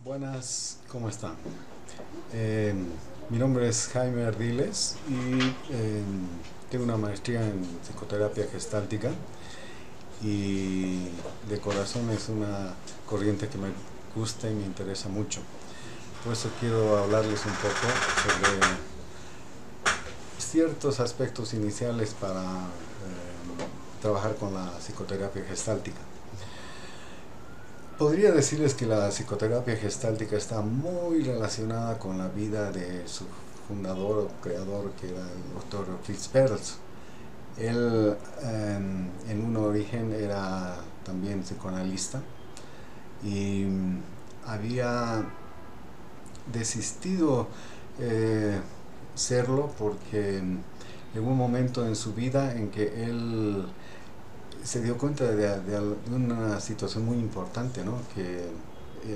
Buenas, ¿cómo están? Eh, Mi nombre es Jaime Ardiles y tengo una maestría en psicoterapia gestáltica y de corazón es una corriente que me gusta y me interesa mucho. Por eso quiero hablarles un poco sobre ciertos aspectos iniciales para trabajar con la psicoterapia gestáltica. Podría decirles que la psicoterapia gestáltica está muy relacionada con la vida de su fundador o creador, que era el doctor Fritz Perls. Él en un origen era también psicoanalista y había desistido eh, serlo porque llegó un momento en su vida en que él se dio cuenta de una situación muy importante, ¿no? Que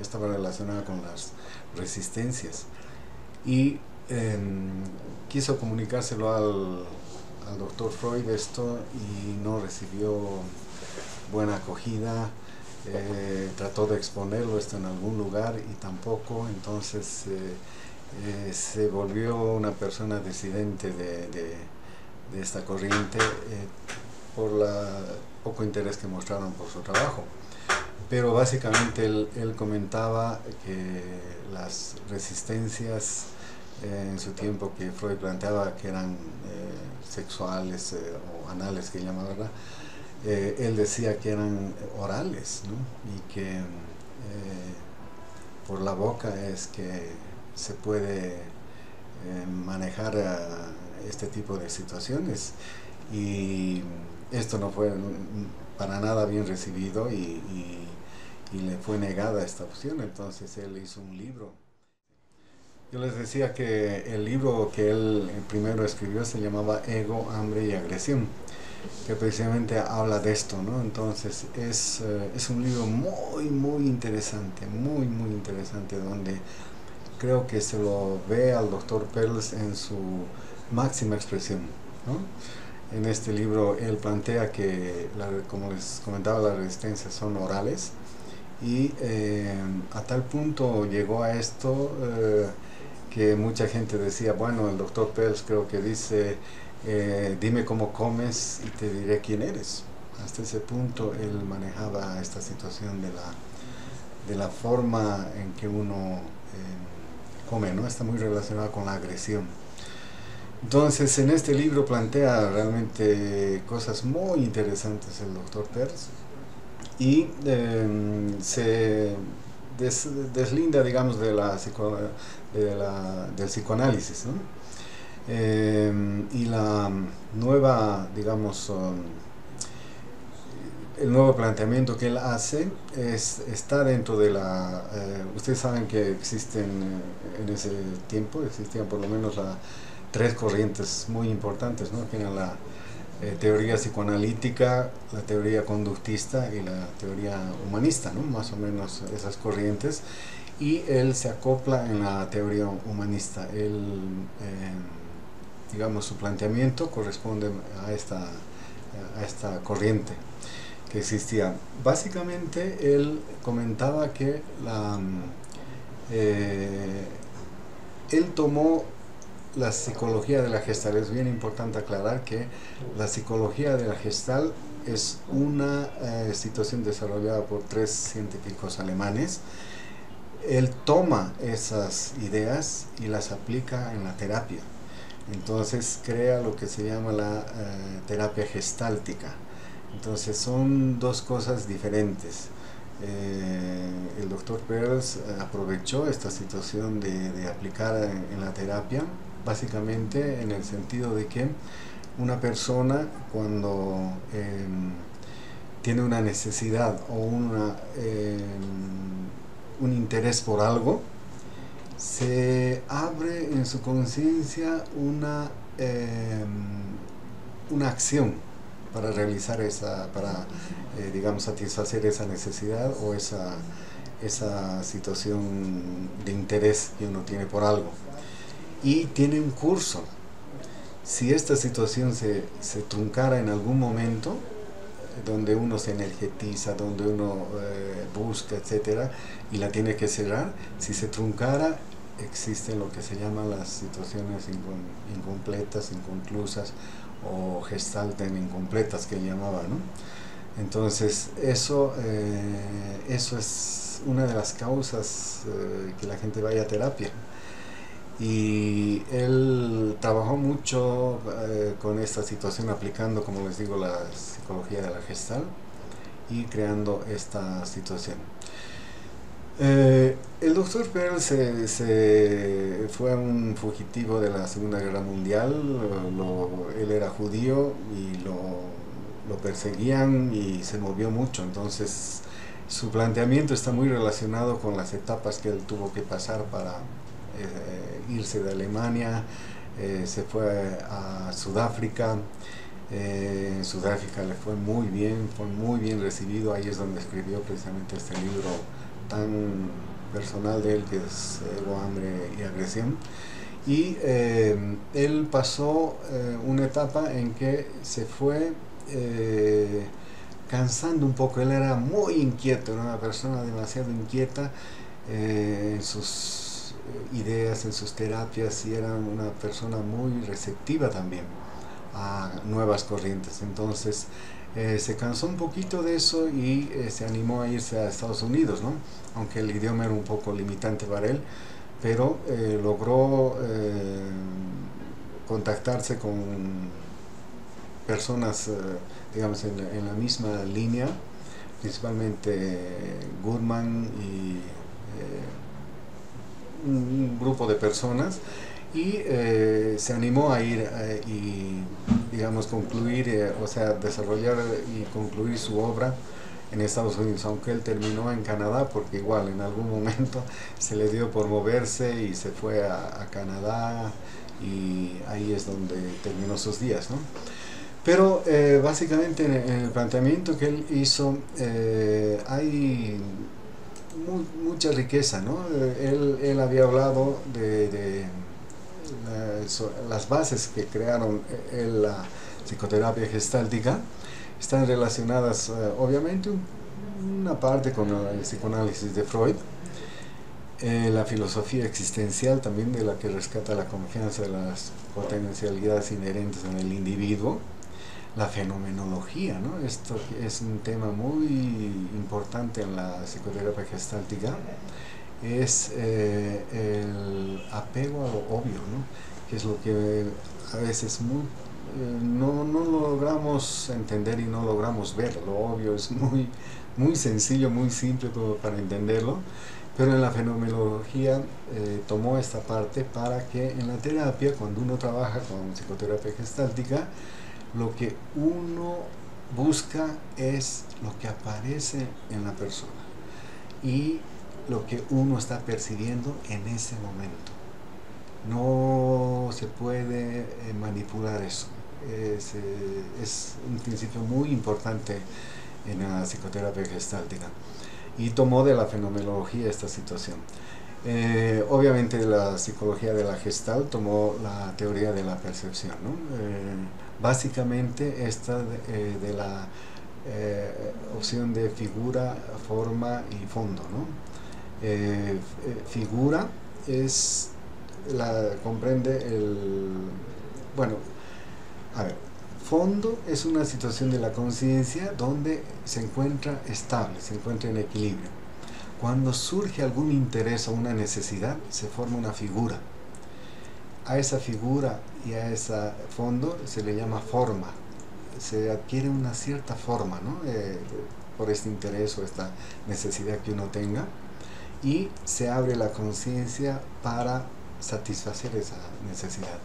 estaba relacionada con las resistencias y eh, quiso comunicárselo al doctor Freud esto y no recibió buena acogida. Trató de exponerlo esto en algún lugar y tampoco, entonces se volvió una persona disidente de esta corriente por la poco interés que mostraron por su trabajo. Pero básicamente él comentaba que las resistencias en su tiempo que Freud planteaba que eran sexuales o anales que llamaba, ¿verdad? Él decía que eran orales, ¿no? Y que por la boca es que se puede manejar este tipo de situaciones y esto no fue para nada bien recibido y le fue negada esta opción, entonces él hizo un libro. Yo les decía que el libro que él primero escribió se llamaba Ego, Hambre y Agresión, que precisamente habla de esto, ¿no? Entonces es un libro muy interesante, muy interesante, donde creo que se lo ve al doctor Perls en su máxima expresión, ¿no? En este libro él plantea que, como les comentaba, las resistencias son orales y a tal punto llegó a esto que mucha gente decía, bueno, el doctor Perls creo que dice, dime cómo comes y te diré quién eres. Hasta ese punto él manejaba esta situación de la forma en que uno come, ¿no? Está muy relacionada con la agresión. Entonces, en este libro plantea realmente cosas muy interesantes el doctor Perls y se deslinda, digamos, del psicoanálisis, ¿no? Y la nueva, digamos, el nuevo planteamiento que él hace está dentro de la... ustedes saben que existen, en ese tiempo, existían por lo menos tres corrientes muy importantes, ¿no? Que eran la teoría psicoanalítica, la teoría conductista y la teoría humanista, ¿no? Más o menos esas corrientes. Y él se acopla en la teoría humanista. Él, digamos, su planteamiento corresponde a esta corriente que existía. Básicamente él comentaba que él tomó la psicología de la gestal. Es bien importante aclarar que la psicología de la gestal es una situación desarrollada por tres científicos alemanes. Él toma esas ideas y las aplica en la terapia. Entonces crea lo que se llama la terapia gestáltica. Entonces son dos cosas diferentes. El doctor Perls aprovechó esta situación de aplicar en la terapia, básicamente en el sentido de que una persona cuando tiene una necesidad o un interés por algo, se abre en su conciencia una acción para realizar para digamos, satisfacer esa necesidad o esa situación de interés que uno tiene por algo. Y tiene un curso. Si esta situación se truncara en algún momento, donde uno se energetiza, donde uno busca, etcétera, y la tiene que cerrar. Si se truncara, existen lo que se llaman las situaciones incompletas, inconclusas, o gestalten incompletas, que llamaba, ¿no? Entonces eso es una de las causas que la gente vaya a terapia. Y él trabajó mucho con esta situación, aplicando, como les digo, la psicología de la Gestalt y creando esta situación. El doctor Pearl se fue un fugitivo de la Segunda Guerra Mundial. Él era judío y lo perseguían y se movió mucho. Entonces su planteamiento está muy relacionado con las etapas que él tuvo que pasar para irse de Alemania. Se fue a Sudáfrica. En Sudáfrica le fue muy bien recibido. Ahí es donde escribió precisamente este libro tan personal de él, que es Ego, Hambre y Agresión. Y él pasó una etapa en que se fue cansando un poco. Él era muy inquieto, era una persona demasiado inquieta en sus ideas, en sus terapias, y era una persona muy receptiva también a nuevas corrientes. Entonces se cansó un poquito de eso y se animó a irse a Estados Unidos, ¿no? Aunque el idioma era un poco limitante para él, pero logró contactarse con personas, digamos, en la misma línea, principalmente Goodman y un grupo de personas, y se animó a ir y, digamos, concluir, o sea, desarrollar y concluir su obra en Estados Unidos, aunque él terminó en Canadá, porque igual en algún momento se le dio por moverse y se fue a Canadá, y ahí es donde terminó sus días, ¿no? Pero básicamente en el planteamiento que él hizo hay mucha riqueza, ¿no? Él había hablado de las bases que crearon la psicoterapia gestáltica. Están relacionadas obviamente una parte con el psicoanálisis de Freud, la filosofía existencial también, de la que rescata la confianza de las potencialidades inherentes en el individuo, la fenomenología, ¿no? Esto es un tema muy importante en la psicoterapia gestáltica. Es el apego a lo obvio, ¿no? Que es lo que a veces no logramos entender y no logramos ver. Lo obvio es muy sencillo, muy simple como para entenderlo, pero en la fenomenología tomó esta parte para que en la terapia, cuando uno trabaja con psicoterapia gestáltica, lo que uno busca es lo que aparece en la persona y lo que uno está percibiendo en ese momento. No se puede manipular eso. Es un principio muy importante en la psicoterapia gestáltica, y tomó de la fenomenología esta situación. Obviamente la psicología de la Gestalt tomó la teoría de la percepción, ¿no? Básicamente esta de la opción de figura, forma y fondo, ¿no? Figura comprende bueno, a ver, fondo es una situación de la conciencia donde se encuentra estable, se encuentra en equilibrio. Cuando surge algún interés o una necesidad, se forma una figura. A esa figura y a ese fondo se le llama forma. Se adquiere una cierta forma, ¿no? Por este interés o esta necesidad que uno tenga, y se abre la conciencia para satisfacer esa necesidad.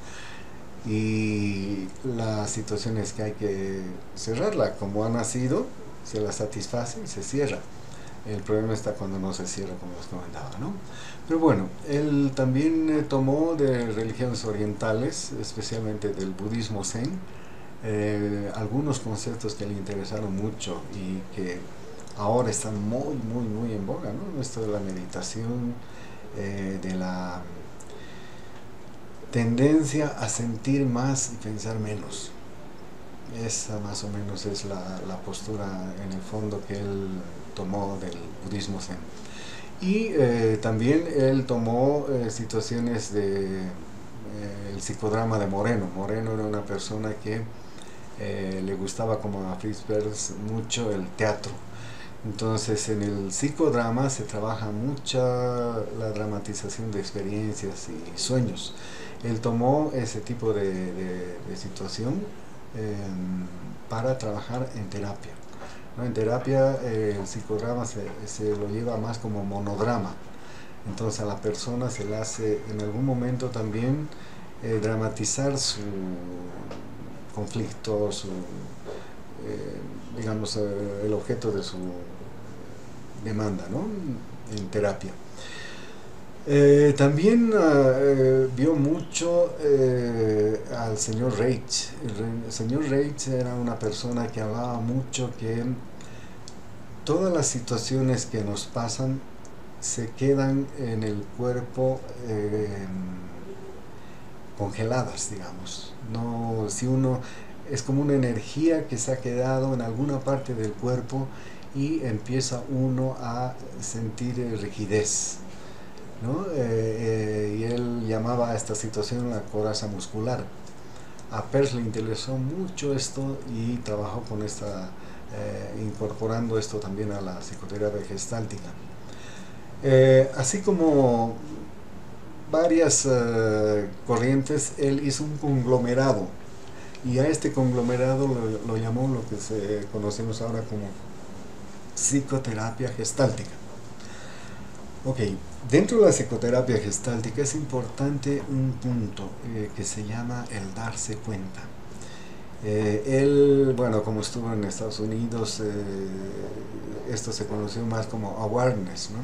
Y la situación es que hay que cerrarla. Como ha nacido, se la satisface y se cierra. El problema está cuando no se cierra, como les comentaba, ¿no? Pero bueno, él también tomó de religiones orientales, especialmente del budismo zen, algunos conceptos que le interesaron mucho y que ahora están muy en boga, ¿no? Esto de la meditación, de la tendencia a sentir más y pensar menos. Esa más o menos es la postura en el fondo que él tomó del budismo zen. Y también él tomó situaciones de el psicodrama de Moreno. Moreno era una persona que le gustaba, como a Fritz Perls, mucho el teatro. Entonces en el psicodrama se trabaja mucha la dramatización de experiencias y sueños. Él tomó ese tipo de situación eh, para trabajar en terapia, ¿no? En terapia el psicodrama se lo lleva más como monodrama. Entonces a la persona se le hace en algún momento también dramatizar su conflicto, su, digamos, el objeto de su demanda, ¿no? En terapia. También vio mucho al señor Reich. El señor Reich era una persona que hablaba mucho que todas las situaciones que nos pasan se quedan en el cuerpo congeladas, digamos. No, si uno es como una energía que se ha quedado en alguna parte del cuerpo y empieza uno a sentir rigidez, ¿no? Y él llamaba a esta situación la coraza muscular. A Peirce le interesó mucho esto y trabajó con esta, incorporando esto también a la psicoterapia gestáltica. Así como varias corrientes, él hizo un conglomerado y a este conglomerado lo llamó lo que conocemos ahora como psicoterapia gestáltica. Ok, dentro de la psicoterapia gestáltica es importante un punto que se llama el darse cuenta. Él, bueno, como estuvo en Estados Unidos, esto se conoció más como awareness, ¿no?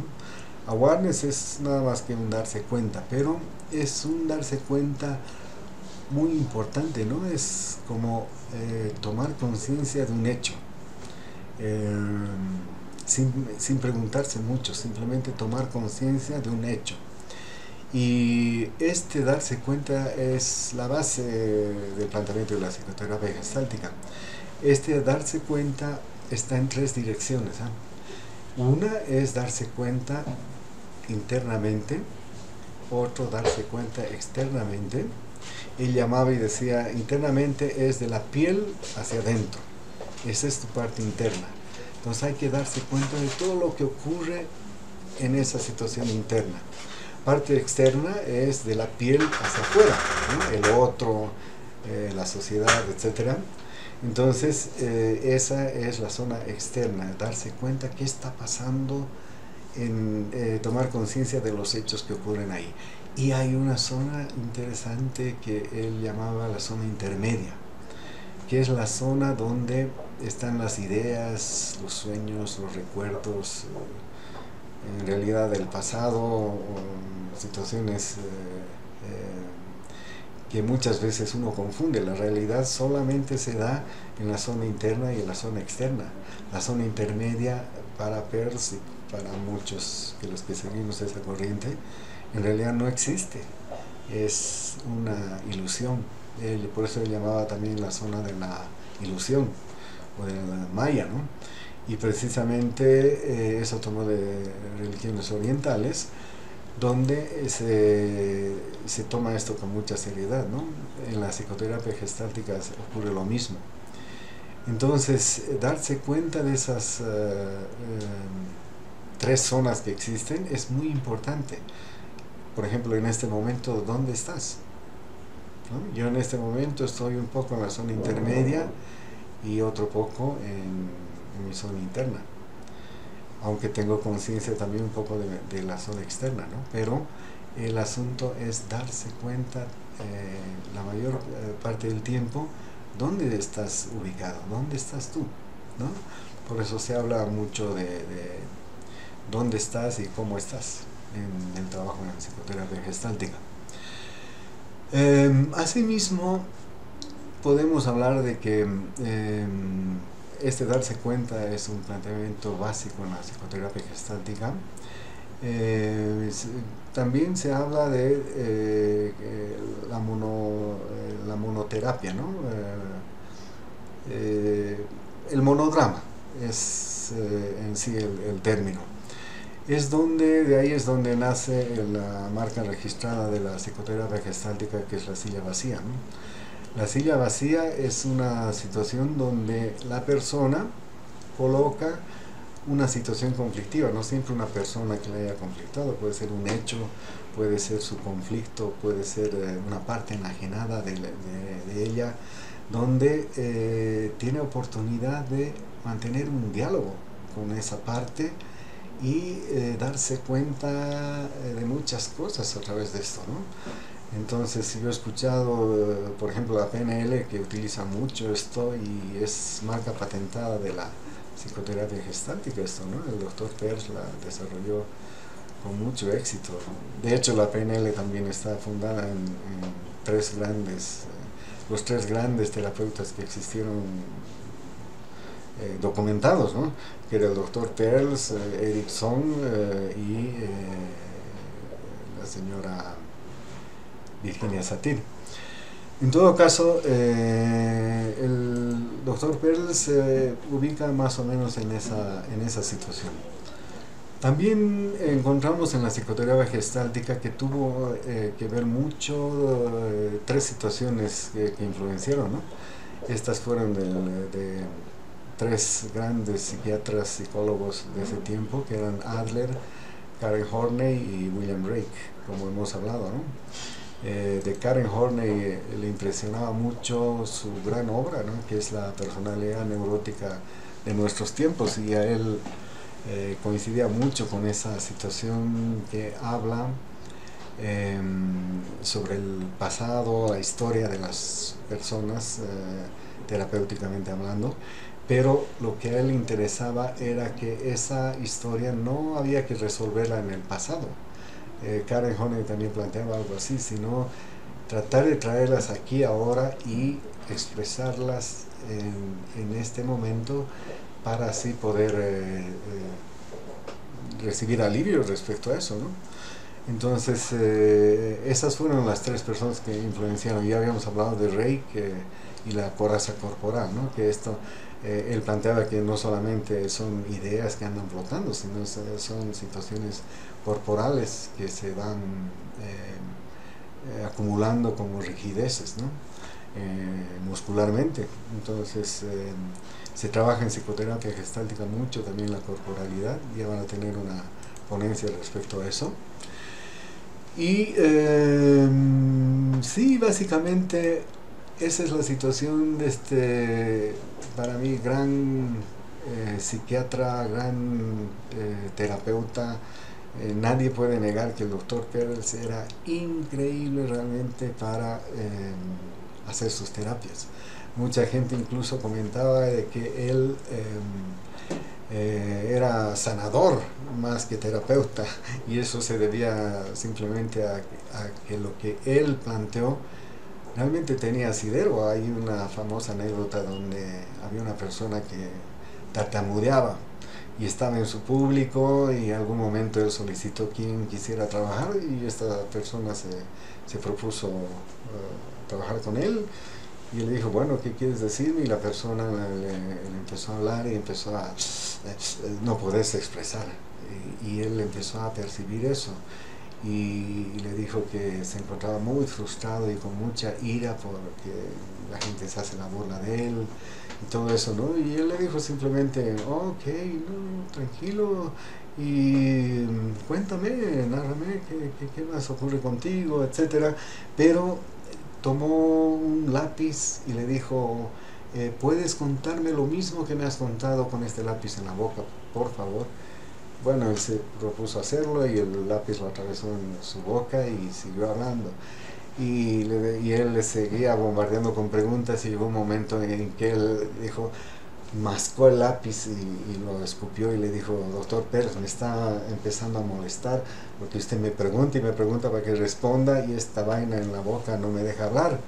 Awareness es nada más que un darse cuenta, pero es un darse cuenta muy importante, ¿no? Es como tomar conciencia de un hecho, eh, sin preguntarse mucho, simplemente tomar conciencia de un hecho. Y este darse cuenta es la base del planteamiento de la psicoterapia gestáltica. Este darse cuenta está en tres direcciones, ¿eh? Una es darse cuenta internamente, otro darse cuenta externamente. Él llamaba y decía, internamente es de la piel hacia adentro, esa es tu parte interna. Entonces hay que darse cuenta de todo lo que ocurre en esa situación interna. Parte externa es de la piel hacia afuera, ¿no? El otro, la sociedad, etc. Entonces esa es la zona externa, darse cuenta qué está pasando, en tomar conciencia de los hechos que ocurren ahí. Y hay una zona interesante que él llamaba la zona intermedia, que es la zona donde están las ideas, los sueños, los recuerdos, en realidad del pasado, o situaciones que muchas veces uno confunde. La realidad solamente se da en la zona interna y en la zona externa. La zona intermedia para Peirce y para muchos de los que seguimos esa corriente, en realidad no existe, es una ilusión. Por eso él llamaba también la zona de la ilusión o de la Maya, ¿no? Y precisamente eso tomó de religiones orientales, donde se toma esto con mucha seriedad, ¿no? En la psicoterapia gestáltica ocurre lo mismo. Entonces, darse cuenta de esas tres zonas que existen es muy importante. Por ejemplo, en este momento, ¿dónde estás? ¿No? Yo en este momento estoy un poco en la zona intermedia y otro poco en mi zona interna, aunque tengo conciencia también un poco de la zona externa, ¿no? Pero el asunto es darse cuenta la mayor parte del tiempo dónde estás ubicado, dónde estás tú, ¿no? Por eso se habla mucho de dónde estás y cómo estás en el trabajo en la psicoterapia gestáltica. Asimismo, podemos hablar de que este darse cuenta es un planteamiento básico en la psicoterapia gestáltica. También se habla de la monoterapia, ¿no? el monodrama es en sí el término. De ahí es donde nace la marca registrada de la psicoterapia gestáltica, que es la silla vacía, ¿no? La silla vacía es una situación donde la persona coloca una situación conflictiva, no siempre una persona que le haya conflictado, puede ser un hecho, puede ser su conflicto, puede ser una parte enajenada de ella, donde tiene oportunidad de mantener un diálogo con esa parte y darse cuenta de muchas cosas a través de esto, ¿no? Entonces yo he escuchado, por ejemplo, la PNL, que utiliza mucho esto y es marca patentada de la psicoterapia gestáltica esto, ¿no? El doctor Peirce la desarrolló con mucho éxito. De hecho, la PNL también está fundada en los tres grandes terapeutas que existieron documentados, ¿no? Que era el doctor Peirce, Erickson y la señora Virginia Satir. En todo caso, el doctor Peirce se ubica más o menos en esa situación. También encontramos en la psicoterapia gestáltica que tuvo que ver mucho tres situaciones que influenciaron, ¿no? Estas fueron de tres grandes psiquiatras, psicólogos de ese tiempo, que eran Adler, Karen Horney y William Reich, como hemos hablado, ¿no? De Karen Horney le impresionaba mucho su gran obra, ¿no? Que es la personalidad neurótica de nuestros tiempos, y a él coincidía mucho con esa situación que habla sobre el pasado, la historia de las personas, terapéuticamente hablando, pero lo que a él le interesaba era que esa historia no había que resolverla en el pasado. Karen Horney también planteaba algo así, sino tratar de traerlas aquí ahora y expresarlas en este momento para así poder recibir alivio respecto a eso, ¿no? Entonces, esas fueron las tres personas que influenciaron. Ya habíamos hablado de Reich y la coraza corporal, ¿no? Que esto, él planteaba que no solamente son ideas que andan flotando, sino son situaciones corporales que se van acumulando como rigideces, ¿no? Muscularmente. Entonces, se trabaja en psicoterapia gestáltica mucho también la corporalidad. Ya van a tener una ponencia respecto a eso. Y sí, básicamente esa es la situación de este, para mí, gran psiquiatra, gran terapeuta. Nadie puede negar que el doctor Peirce era increíble realmente para hacer sus terapias. Mucha gente incluso comentaba de que él era sanador más que terapeuta, y eso se debía simplemente a que lo que él planteó realmente tenía asidero. Hay una famosa anécdota donde había una persona que tartamudeaba y estaba en su público, y en algún momento él solicitó quien quisiera trabajar, y esta persona se propuso trabajar con él. Y él le dijo, bueno, ¿qué quieres decirme? Y la persona le empezó a hablar y empezó a no poderse expresar. Y él empezó a percibir eso. Y le dijo que se encontraba muy frustrado y con mucha ira porque la gente se hace la burla de él y todo eso, ¿no? Y él le dijo simplemente, ok, no, tranquilo, y cuéntame, nárrame, ¿qué más ocurre contigo?, etcétera. Pero tomó un lápiz y le dijo, ¿puedes contarme lo mismo que me has contado con este lápiz en la boca, por favor? Bueno, él se propuso hacerlo y el lápiz lo atravesó en su boca y siguió hablando. Y él le seguía bombardeando con preguntas, y llegó un momento en que él dijo, mascó el lápiz y lo escupió, y le dijo, doctor Peirce, me está empezando a molestar porque usted me pregunta y me pregunta para que responda, y esta vaina en la boca no me deja hablar.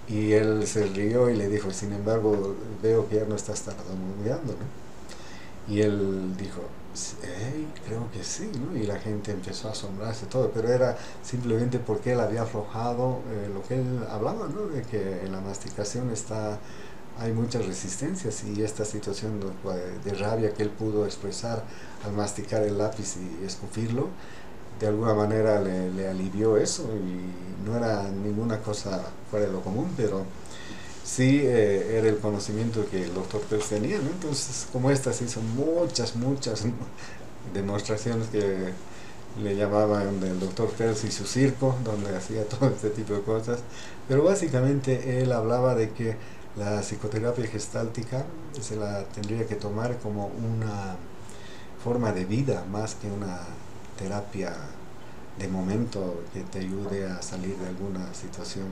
Y él se rió y le dijo, sin embargo, veo que ya no estás tartamudeando, ¿no? Y él dijo, creo que sí, ¿no? Y la gente empezó a asombrarse todo, pero era simplemente porque él había aflojado lo que él hablaba, ¿no? De que en la masticación está hay muchas resistencias, y esta situación de rabia que él pudo expresar al masticar el lápiz y escupirlo, de alguna manera le alivió eso, y no era ninguna cosa fuera de lo común, pero sí era el conocimiento que el doctor Pels tenía, ¿no? Entonces, como estas hizo muchas demostraciones que le llamaban el doctor Pels y su circo, donde hacía todo este tipo de cosas, pero básicamente él hablaba de que la psicoterapia gestáltica se la tendría que tomar como una forma de vida más que una terapia de momento que te ayude a salir de alguna situación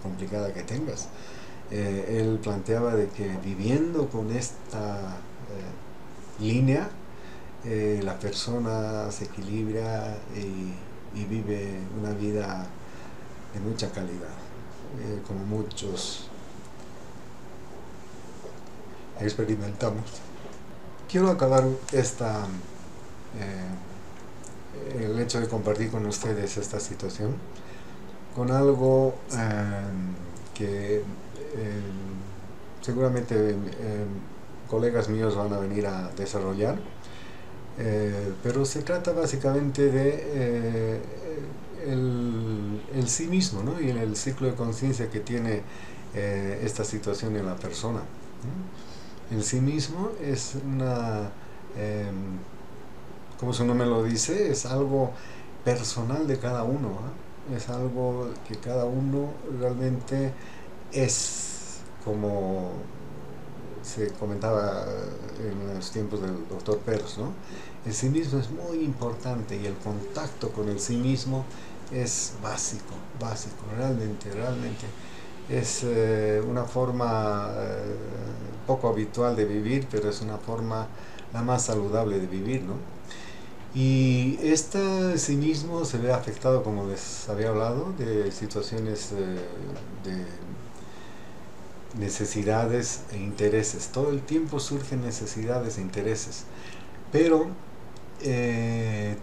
complicada que tengas. Él planteaba de que viviendo con esta línea, la persona se equilibra y vive una vida de mucha calidad, como muchos experimentamos. Quiero acabar el hecho de compartir con ustedes esta situación con algo que seguramente colegas míos van a venir a desarrollar, pero se trata básicamente de el sí mismo, ¿no? Y el ciclo de conciencia que tiene esta situación en la persona, ¿no? El sí mismo es como su nombre lo dice, es algo personal de cada uno, ¿eh? Es algo que cada uno realmente es, como se comentaba en los tiempos del doctor Pers, ¿no? El sí mismo es muy importante, y el contacto con el sí mismo es básico, realmente es una forma poco habitual de vivir, pero es una forma la más saludable de vivir, ¿no? Y este sí mismo se ve afectado, como les había hablado, de situaciones de necesidades e intereses. Todo el tiempo surgen necesidades e intereses, pero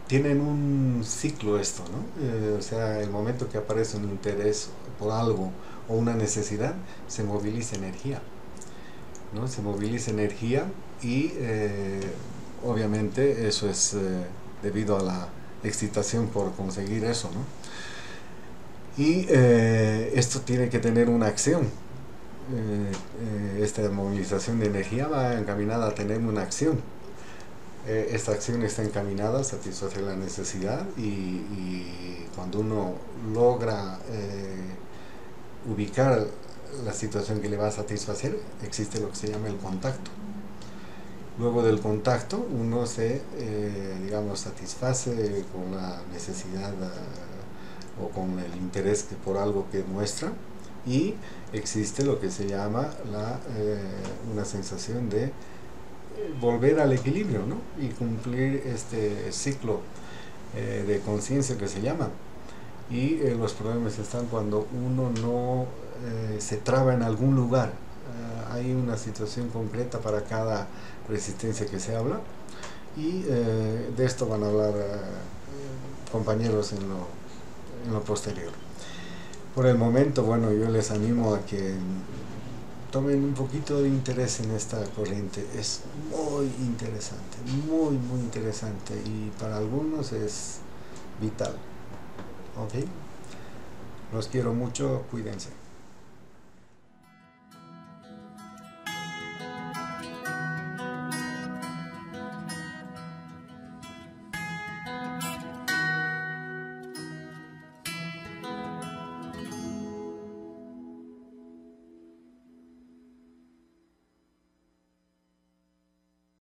tienen un ciclo esto, ¿no? O sea, el momento que aparece un interés por algo o una necesidad, se moviliza energía, ¿no? Se moviliza energía, y obviamente eso es debido a la excitación por conseguir eso, ¿no? Y esto tiene que tener una acción. Esta movilización de energía va encaminada a tener una acción. Esta acción está encaminada a satisfacer la necesidad, y cuando uno logra ubicar la situación que le va a satisfacer, existe lo que se llama el contacto. Luego del contacto, uno digamos, satisface con la necesidad o con el interés por algo que muestra, y existe lo que se llama una sensación de volver al equilibrio, ¿no? Y cumplir este ciclo de conciencia que se llama. Y los problemas están cuando uno no se traba en algún lugar. Hay una situación concreta para cada resistencia que se habla, y de esto van a hablar compañeros en lo posterior. Por el momento, bueno, yo les animo a que tomen un poquito de interés en esta corriente. Es muy interesante, muy interesante, y para algunos es vital. ¿Ok? Los quiero mucho, cuídense.